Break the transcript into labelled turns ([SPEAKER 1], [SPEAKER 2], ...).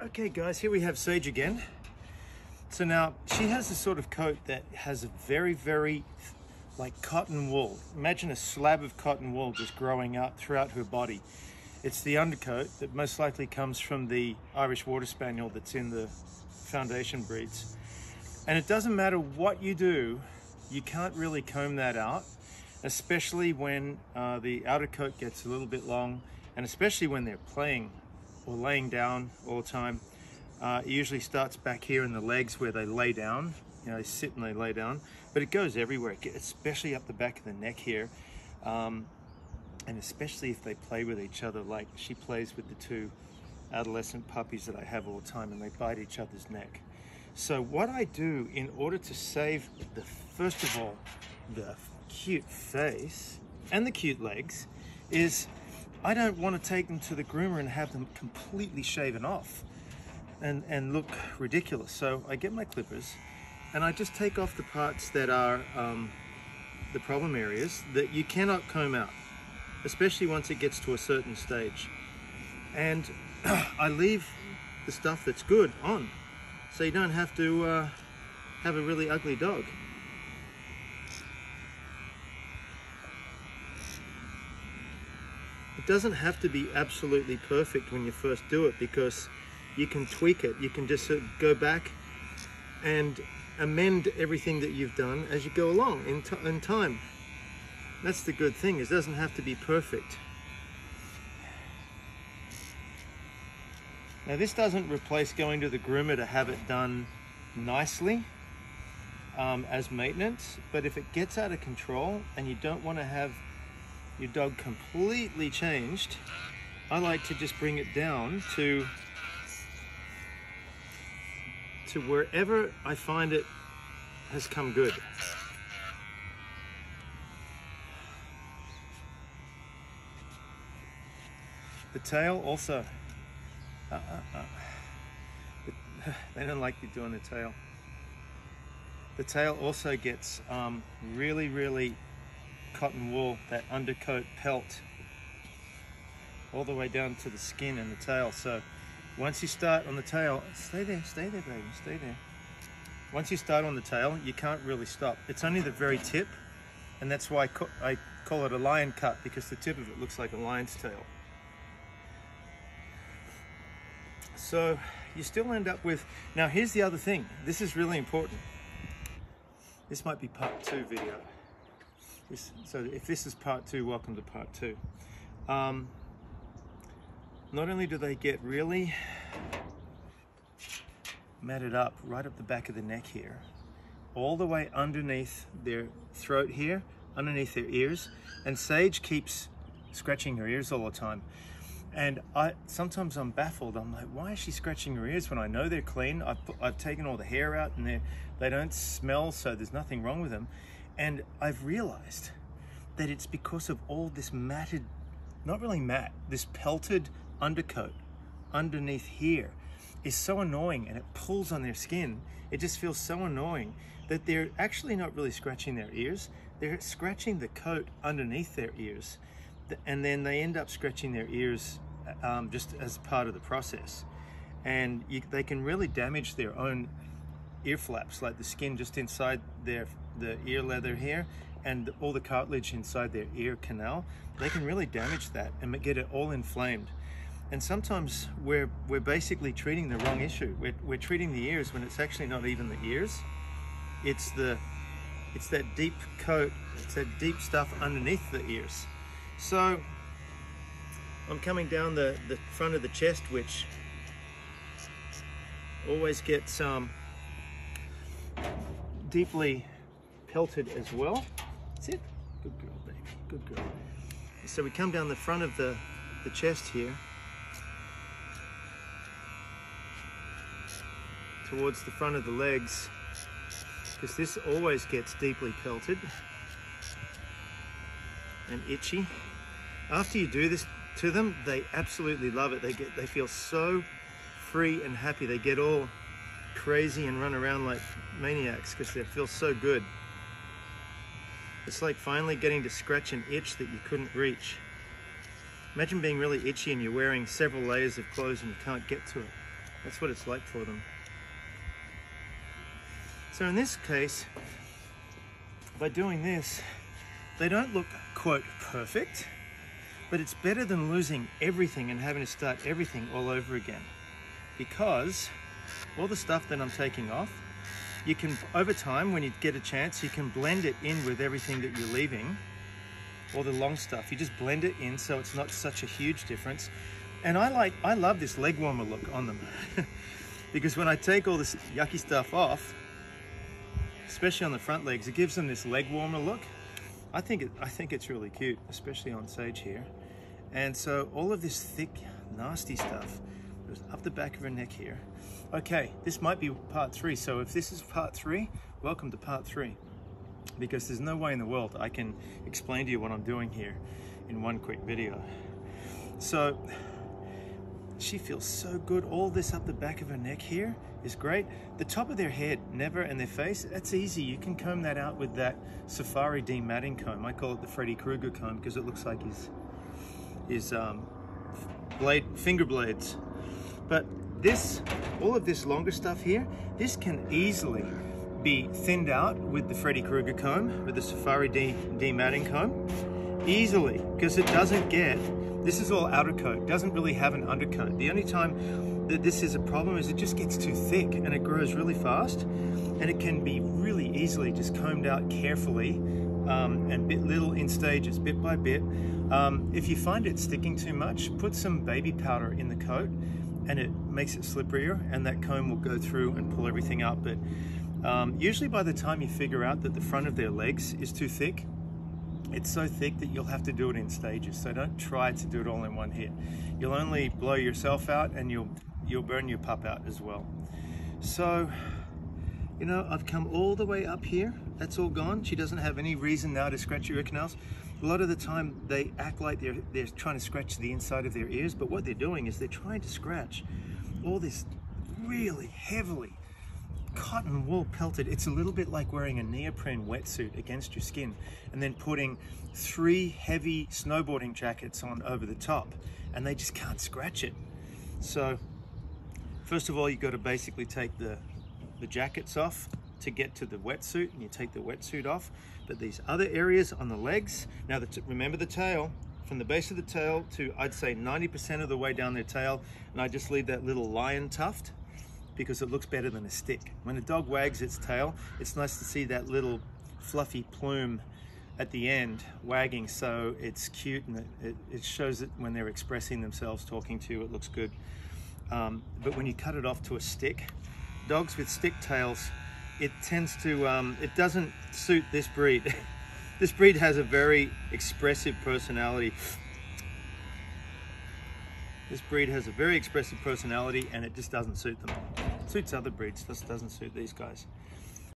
[SPEAKER 1] Okay guys, here we have Sage again. So now she has a sort of coat that has a very like cotton wool. Imagine a slab of cotton wool just growing out throughout her body. It's the undercoat that most likely comes from the Irish Water Spaniel that's in the foundation breeds. And it doesn't matter what you do, you can't really comb that out, especially when the outer coat gets a little bit long, and especially when they're playing or laying down all the time. It usually starts back here in the legs where they lay down. You know, they sit and they lay down, but it goes everywhere, especially up the back of the neck here. And especially if they play with each other, like she plays with the two adolescent puppies that I have all the time, and they bite each other's neck. So what I do in order to save first of all, the cute face and the cute legs is I don't want to take them to the groomer and have them completely shaven off and look ridiculous. So I get my clippers and I just take off the parts that are the problem areas that you cannot comb out, especially once it gets to a certain stage. And I leave the stuff that's good on, so you don't have to have a really ugly dog. It doesn't have to be absolutely perfect when you first do it, because you can tweak it. You can just go back and amend everything that you've done as you go along in time. That's the good thing. It doesn't have to be perfect. Now this doesn't replace going to the groomer to have it done nicely as maintenance, but if it gets out of control and you don't want to have your dog completely changed, I like to just bring it down to wherever I find it has come good. The tail also, they don't like me doing the tail. The tail also gets really cotton wool, that undercoat pelt, all the way down to the skin and the tail. So once you start on the tail, stay there baby, stay there. Once you start on the tail, you can't really stop. It's only the very tip, and that's why I call it a lion cut, because the tip of it looks like a lion's tail. So you still end up with, now here's the other thing, this is really important. This might be part 2 video. So if this is part 2, welcome to part 2. Not only do they get really matted up right up the back of the neck here, all the way underneath their throat here, underneath their ears, and Sage keeps scratching her ears all the time. And sometimes I'm baffled. I'm like, why is she scratching her ears when I know they're clean? I've taken all the hair out and they don't smell, so there's nothing wrong with them. And I've realized that it's because of all this matted, not really matte, this pelted undercoat underneath here is so annoying, and it pulls on their skin. It just feels so annoying that they're actually not really scratching their ears. They're scratching the coat underneath their ears. And then they end up scratching their ears just as part of the process. And they can really damage their own ear flaps, like the skin just inside the ear leather here, and all the cartilage inside their ear canal. They can really damage that and get it all inflamed. And sometimes we're basically treating the wrong issue. We're treating the ears when it's actually not even the ears. It's that deep coat, it's that deep stuff underneath the ears. So I'm coming down the front of the chest, which always gets deeply pelted as well. That's it. Good girl, baby. Good girl. So we come down the front of the chest here towards the front of the legs, because this always gets deeply pelted and itchy. After you do this to them, they absolutely love it. They feel so free and happy. They get all crazy and run around like maniacs because they feel so good. It's like finally getting to scratch an itch that you couldn't reach. Imagine being really itchy and you're wearing several layers of clothes and you can't get to it. That's what it's like for them. So in this case, by doing this, they don't look, quote, perfect, but it's better than losing everything and having to start everything all over again. Because all the stuff that I'm taking off, you can, over time, when you get a chance, you can blend it in with everything that you're leaving, all the long stuff. You just blend it in so it's not such a huge difference. And I love this leg warmer look on them. Because when I take all this yucky stuff off, especially on the front legs, it gives them this leg warmer look. I think it's really cute, especially on Sage here. And so all of this thick, nasty stuff goes up the back of her neck here. Okay, this might be part 3. So if this is part 3, welcome to part 3. Because there's no way in the world I can explain to you what I'm doing here in one quick video. So she feels so good. All this up the back of her neck here is great. The top of their head, never, and their face, that's easy. You can comb that out with that Safari dematting comb. I call it the Freddy Krueger comb because it looks like his finger blades. But this, all of this longer stuff here, this can easily be thinned out with the Freddy Krueger comb, with the Safari dematting comb, easily, because it doesn't get, this is all outer coat, doesn't really have an undercoat. The only time that this is a problem is it just gets too thick and it grows really fast, and it can be really easily just combed out carefully and little in stages, bit by bit. If you find it sticking too much, put some baby powder in the coat and it makes it slipperier, and that comb will go through and pull everything out. But usually by the time you figure out that the front of their legs is too thick, it's so thick that you'll have to do it in stages. So don't try to do it all in one hit. You'll only blow yourself out, and you'll burn your pup out as well. So, you know, I've come all the way up here. That's all gone. She doesn't have any reason now to scratch your ear canals. A lot of the time they act like they're trying to scratch the inside of their ears, but what they're doing is they're trying to scratch all this really heavily cotton wool pelted. It's a little bit like wearing a neoprene wetsuit against your skin and then putting 3 heavy snowboarding jackets on over the top, and they just can't scratch it. So first of all, you've got to basically take the jackets off to get to the wetsuit, and you take the wetsuit off. But these other areas on the legs, now remember the tail, from the base of the tail to, I'd say, 90% of the way down their tail, and I just leave that little lion tuft because it looks better than a stick. When a dog wags its tail, it's nice to see that little fluffy plume at the end wagging, so it's cute, and it shows it when they're expressing themselves, talking to you, it looks good. But when you cut it off to a stick, dogs with stick tails, it tends to, it doesn't suit this breed. This breed has a very expressive personality. This breed has a very expressive personality, and it just doesn't suit them. It suits other breeds, just doesn't suit these guys.